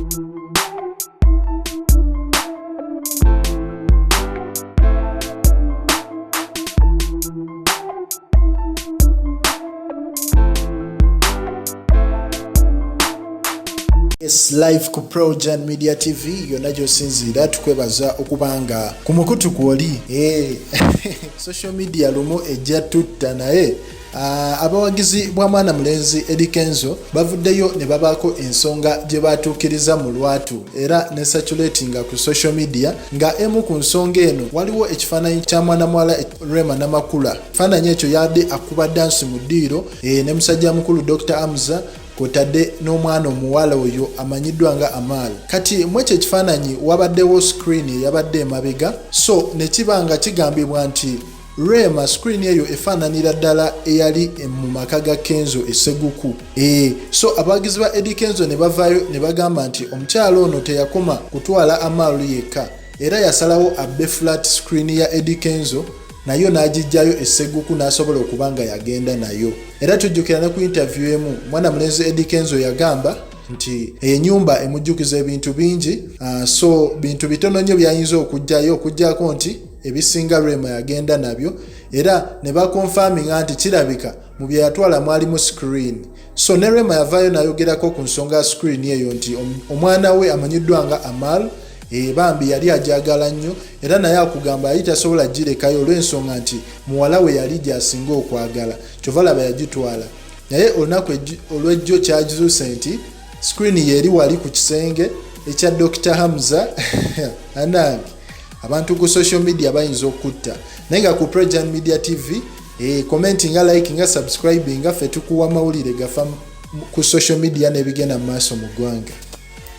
Yes, live ku Projan Media TV yonna gy'osinziira tukwebaza okubanga ku mukutu kwoli social media lumu ejja tutta naye abawagizi bwa mwana mulenzi Eddie Kenzo bavuddeyo ne babaako ensonga gye batuukiriza mu lwatu era ne circulatinga ku social media nga emu ku nsonga eno waliwo ekifaananyi kya mwana muwala Rema Namakula. Ekifaananyi ekyo yadde akuba dansi mu ddiiro ne musajja mukulu Dr. Hamza kotadde n'omwana omuwala oyo amanyiddwa nga Amal. Kati mwekyo ekifaananyi wabaddewo screen yabadde emabega, so ne kiba nga kigambibwa nti Rema screen eyo efaananira ddala eyali mu maka ga Kenzo esseguku. So abawagizi ba Eddie Kenzo ne bavaayo ne bagamba nti omukyalo ono teyakoma kutwala Amal yekka era yasalawo abbe flat screen ya Eddie Kenzo nayo n'agijjayo esseguku n'asobola okuba nga yagenda nayo. Era tujjukira ne ku interview emu mwana mulenzi Eddie Kenzo yagamba nti ennyumba emujjukiza ebintu bingi, so bintu bitono nnyo byayinza okujjayo okujjako nti ebisinga Rema yagenda nabyo era ne bakonfaminga nti kirabika mu bye yatwala mwalimu screen. So ne Rema yavaayo n'ayogerako ku nsonga ya screen eyo nti omwana we amanyiddwa nga Amal bambi yali ajagala nnyo era naye akugamba yali tasobola girekayo olw'ensonga nti muwala we yali gy'asinga okwagala kyova laba yagitwala. Naye olunaku olw'ejjo kyagizuuse nti screen yeri wali ku kisenge ekya Dr. Hamza anange abantu ku social media bayinza okutta naye nga ku Projan Media TV commenting nga like nga subscribing nga ffe tukuwa mawulire gafa ku social media n'ebigenda mu maaso mu ggwanga.